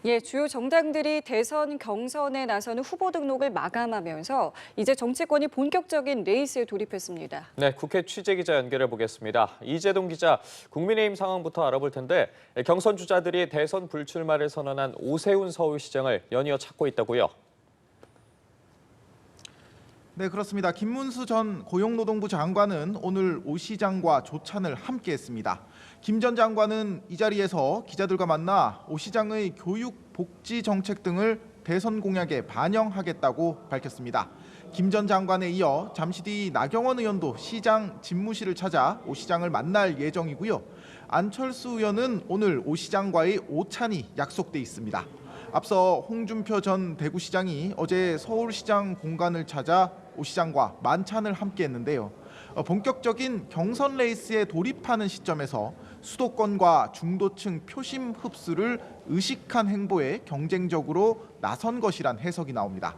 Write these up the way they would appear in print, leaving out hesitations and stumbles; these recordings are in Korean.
예, 주요 정당들이 대선 경선에 나서는 후보 등록을 마감하면서 이제 정치권이 본격적인 레이스에 돌입했습니다. 네, 국회 취재기자 연결해 보겠습니다. 이재동 기자, 국민의힘 상황부터 알아볼 텐데 경선 주자들이 대선 불출마를 선언한 오세훈 서울시장을 연이어 찾고 있다고요. 네, 그렇습니다. 김문수 전 고용노동부 장관은 오늘 오 시장과 조찬을 함께했습니다. 김 전 장관은 이 자리에서 기자들과 만나 오 시장의 교육, 복지 정책 등을 대선 공약에 반영하겠다고 밝혔습니다. 김 전 장관에 이어 잠시 뒤 나경원 의원도 시장 집무실을 찾아 오 시장을 만날 예정이고요. 안철수 의원은 오늘 오 시장과의 오찬이 약속돼 있습니다. 앞서 홍준표 전 대구시장이 어제 서울시장 공간을 찾아 오 시장과 만찬을 함께했는데요. 본격적인 경선 레이스에 돌입하는 시점에서 수도권과 중도층 표심 흡수를 의식한 행보에 경쟁적으로 나선 것이란 해석이 나옵니다.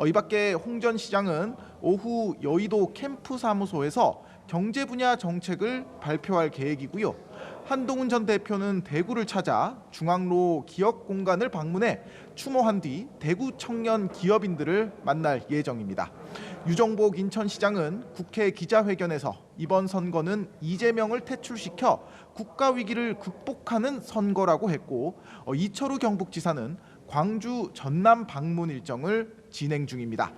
이 밖에 홍 전 시장은 오후 여의도 캠프 사무소에서 경제 분야 정책을 발표할 계획이고요. 한동훈 전 대표는 대구를 찾아 중앙로 기업 공간을 방문해 추모한 뒤 대구 청년 기업인들을 만날 예정입니다. 유정복 인천시장은 국회 기자회견에서 이번 선거는 이재명을 퇴출시켜 국가 위기를 극복하는 선거라고 했고, 이철우 경북지사는 광주 전남 방문 일정을 진행 중입니다.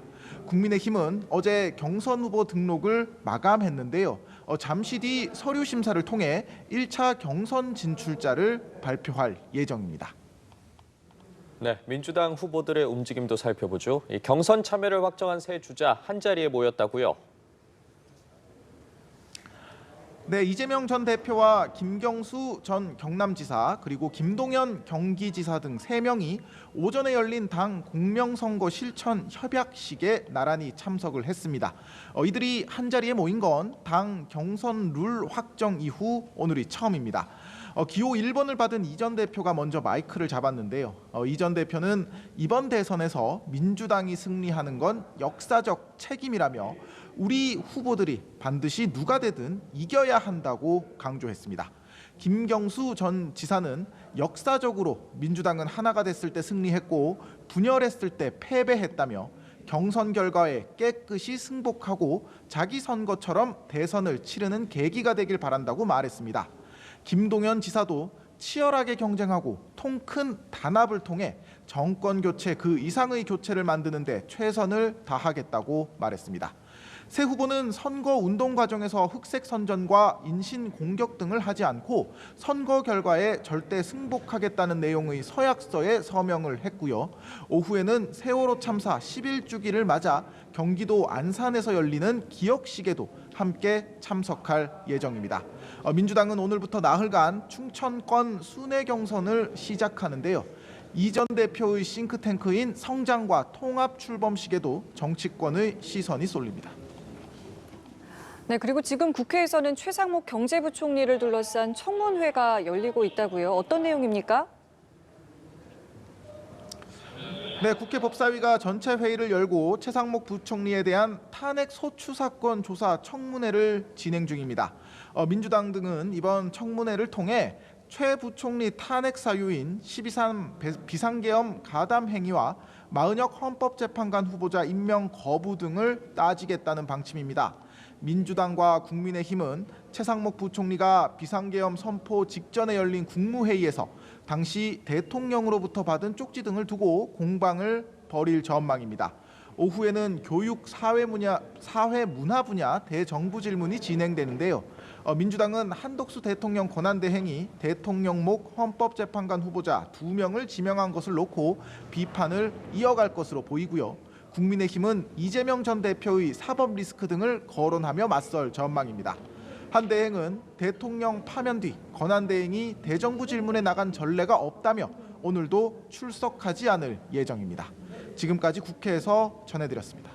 국민의힘은 어제 경선 후보 등록을 마감했는데요. 잠시 뒤 서류 심사를 통해 1차 경선 진출자를 발표할 예정입니다. 네, 민주당 후보들의 움직임도 살펴보죠. 이 경선 참여를 확정한 세 주자 한자리에 모였다고요. 네, 이재명 전 대표와 김경수 전 경남지사 그리고 김동연 경기지사 등 3명이 오전에 열린 당 공명선거 실천 협약식에 나란히 참석을 했습니다. 이들이 한자리에 모인 건 당 경선 룰 확정 이후 오늘이 처음입니다. 기호 1번을 받은 이 전 대표가 먼저 마이크를 잡았는데요. 이 전 대표는 이번 대선에서 민주당이 승리하는 건 역사적 책임이라며 우리 후보들이 반드시 누가 되든 이겨야 한다고 강조했습니다. 김경수 전 지사는 역사적으로 민주당은 하나가 됐을 때 승리했고 분열했을 때 패배했다며 경선 결과에 깨끗이 승복하고 자기 선거처럼 대선을 치르는 계기가 되길 바란다고 말했습니다. 김동연 지사도 치열하게 경쟁하고 통 큰 단합을 통해 정권 교체 그 이상의 교체를 만드는 데 최선을 다하겠다고 말했습니다. 새 후보는 선거 운동 과정에서 흑색 선전과 인신 공격 등을 하지 않고 선거 결과에 절대 승복하겠다는 내용의 서약서에 서명을 했고요. 오후에는 세월호 참사 11주기를 맞아 경기도 안산에서 열리는 기억식에도 함께 참석할 예정입니다. 민주당은 오늘부터 나흘간 충청권 순회 경선을 시작하는데요. 이 전 대표의 싱크탱크인 성장과 통합 출범식에도 정치권의 시선이 쏠립니다. 네, 그리고 지금 국회에서는 최상목 경제부총리를 둘러싼 청문회가 열리고 있다고요. 어떤 내용입니까? 네, 국회 법사위가 전체 회의를 열고 최상목 부총리에 대한 탄핵 소추 사건 조사 청문회를 진행 중입니다. 민주당 등은 이번 청문회를 통해 최 부총리 탄핵 사유인 12.3 비상계엄 가담 행위와 마은혁 헌법재판관 후보자 임명 거부 등을 따지겠다는 방침입니다. 민주당과 국민의힘은 최상목 부총리가 비상계엄 선포 직전에 열린 국무회의에서 당시 대통령으로부터 받은 쪽지 등을 두고 공방을 벌일 전망입니다. 오후에는 교육, 사회문화 분야 대정부 질문이 진행되는데요. 민주당은 한덕수 대통령 권한대행이 대통령목 헌법재판관 후보자 2명을 지명한 것을 놓고 비판을 이어갈 것으로 보이고요. 국민의힘은 이재명 전 대표의 사법 리스크 등을 거론하며 맞설 전망입니다. 한 대행은 대통령 파면 뒤 권한대행이 대정부 질문에 나간 전례가 없다며 오늘도 출석하지 않을 예정입니다. 지금까지 국회에서 전해드렸습니다.